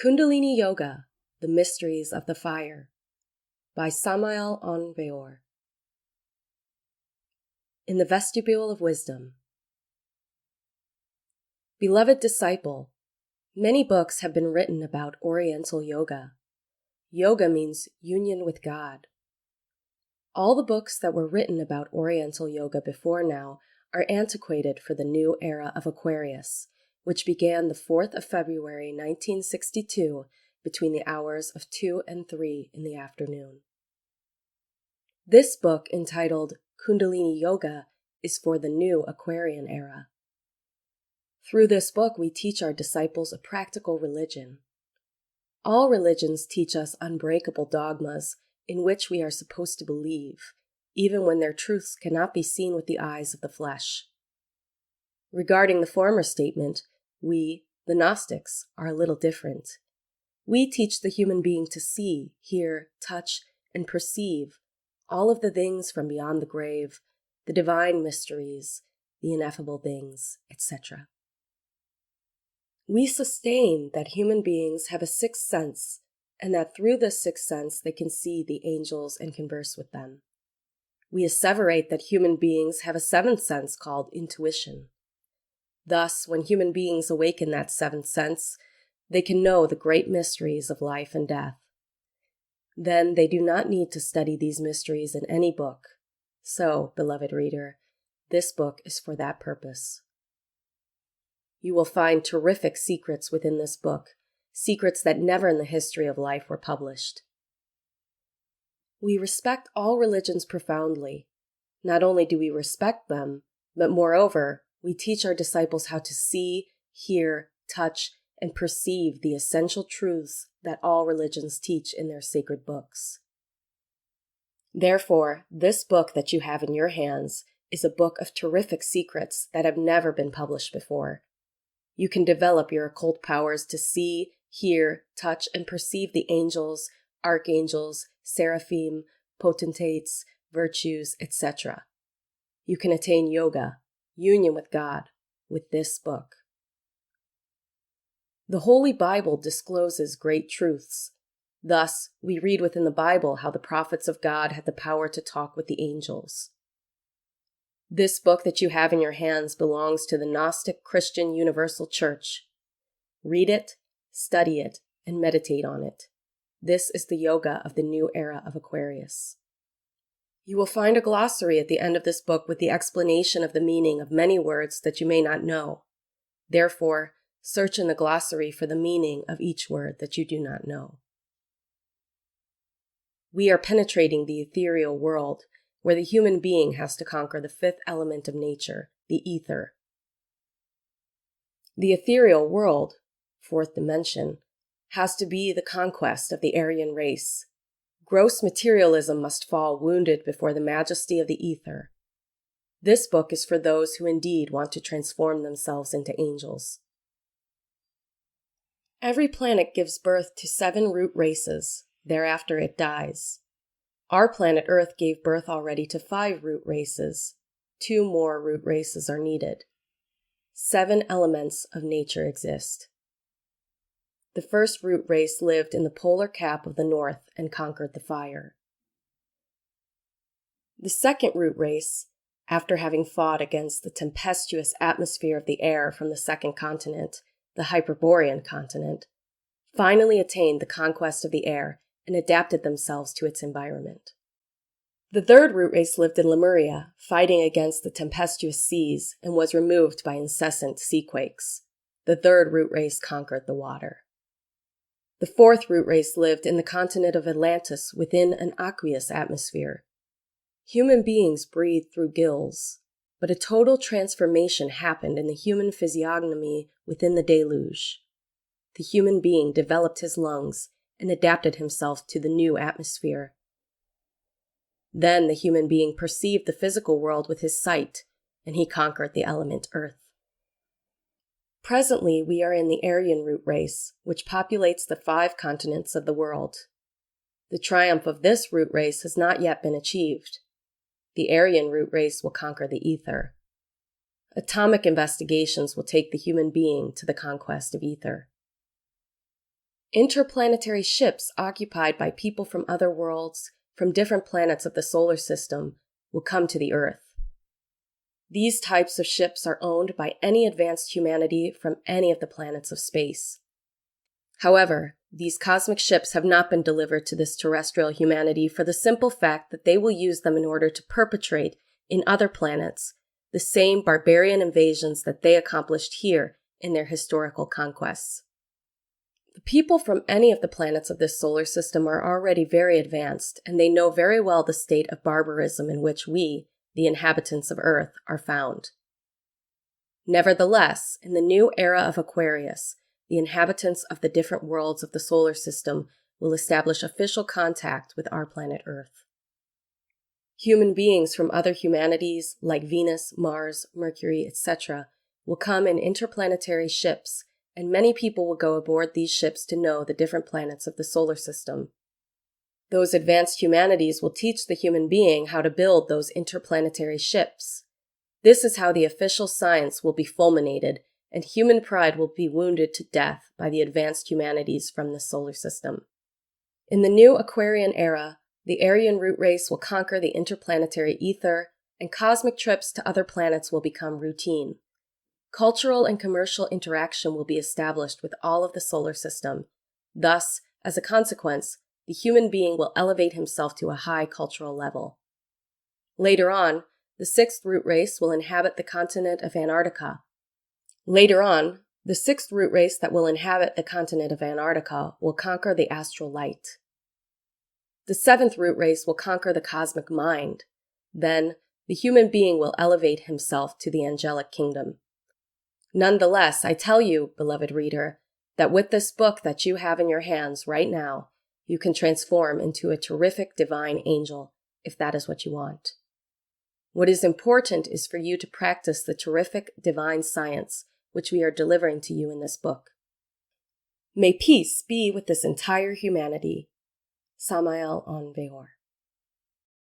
Kundalini Yoga, The Mysteries of the Fire, by Samael Aun Weor. In the Vestibule of Wisdom. Beloved disciple, many books have been written about Oriental yoga. Yoga means union with God. All the books that were written about Oriental yoga before now are antiquated for the new era of Aquarius, which began the 4th of February 1962 between the hours of 2 and 3 in the afternoon. This book, entitled Kundalini Yoga, is for the new Aquarian era. Through this book, we teach our disciples a practical religion. All religions teach us unbreakable dogmas in which we are supposed to believe, even when their truths cannot be seen with the eyes of the flesh. Regarding the former statement, we, the Gnostics, are a little different. We teach the human being to see, hear, touch, and perceive all of the things from beyond the grave, the divine mysteries, the ineffable things, etc. We sustain that human beings have a sixth sense, and that through this sixth sense they can see the angels and converse with them. We asseverate that human beings have a seventh sense called intuition. Thus, when human beings awaken that seventh sense, they can know the great mysteries of life and death. Then they do not need to study these mysteries in any book. So, beloved reader, this book is for that purpose. You will find terrific secrets within this book, secrets that never in the history of life were published. We respect all religions profoundly. Not only do we respect them, but moreover, we teach our disciples how to see, hear, touch, and perceive the essential truths that all religions teach in their sacred books. Therefore, this book that you have in your hands is a book of terrific secrets that have never been published before. You can develop your occult powers to see, hear, touch, and perceive the angels, archangels, seraphim, potentates, virtues, etc. You can attain yoga, union with God, with this book. The Holy Bible discloses great truths. Thus, we read within the Bible how the prophets of God had the power to talk with the angels. This book that you have in your hands belongs to the Gnostic Christian Universal Church. Read it, study it, and meditate on it. This is the yoga of the new era of Aquarius. You will find a glossary at the end of this book with the explanation of the meaning of many words that you may not know. Therefore, search in the glossary for the meaning of each word that you do not know. We are penetrating the ethereal world, where the human being has to conquer the fifth element of nature, the ether. The ethereal world, fourth dimension, has to be the conquest of the Aryan race. Gross materialism must fall wounded before the majesty of the ether. This book is for those who indeed want to transform themselves into angels. Every planet gives birth to 7 root races. Thereafter it dies. Our planet Earth gave birth already to 5 root races. 2 more root races are needed. 7 elements of nature exist. The first root race lived in the polar cap of the north and conquered the fire. The second root race, after having fought against the tempestuous atmosphere of the air from the second continent, the Hyperborean continent, finally attained the conquest of the air and adapted themselves to its environment. The third root race lived in Lemuria, fighting against the tempestuous seas, and was removed by incessant seaquakes. The third root race conquered the water. The fourth root race lived in the continent of Atlantis within an aqueous atmosphere. Human beings breathed through gills, but a total transformation happened in the human physiognomy within the deluge. The human being developed his lungs and adapted himself to the new atmosphere. Then the human being perceived the physical world with his sight, and he conquered the element earth. Presently, we are in the Aryan root race, which populates the 5 continents of the world. The triumph of this root race has not yet been achieved. The Aryan root race will conquer the ether. Atomic investigations will take the human being to the conquest of ether. Interplanetary ships occupied by people from other worlds, from different planets of the solar system, will come to the Earth. These types of ships are owned by any advanced humanity from any of the planets of space. However, these cosmic ships have not been delivered to this terrestrial humanity for the simple fact that they will use them in order to perpetrate in other planets the same barbarian invasions that they accomplished here in their historical conquests. The people from any of the planets of this solar system are already very advanced, and they know very well the state of barbarism in which we, the inhabitants of Earth, are found. Nevertheless, in the new era of Aquarius, the inhabitants of the different worlds of the solar system will establish official contact with our planet Earth. Human beings from other humanities like Venus, Mars, Mercury, etc. will come in interplanetary ships, and many people will go aboard these ships to know the different planets of the solar system. Those advanced humanities will teach the human being how to build those interplanetary ships. This is how the official science will be fulminated, and human pride will be wounded to death by the advanced humanities from the solar system. In the new Aquarian era, the Aryan root race will conquer the interplanetary ether, and cosmic trips to other planets will become routine. Cultural and commercial interaction will be established with all of the solar system. Thus, as a consequence, the human being will elevate himself to a high cultural level. Later on, the sixth root race will inhabit the continent of Antarctica. The sixth root race that will inhabit the continent of Antarctica will conquer the astral light. The seventh root race will conquer the cosmic mind. Then, the human being will elevate himself to the angelic kingdom. Nonetheless, I tell you, beloved reader, that with this book that you have in your hands right now, you can transform into a terrific divine angel, if that is what you want. What is important is for you to practice the terrific divine science which we are delivering to you in this book. May peace be with this entire humanity. Samael Aun Weor.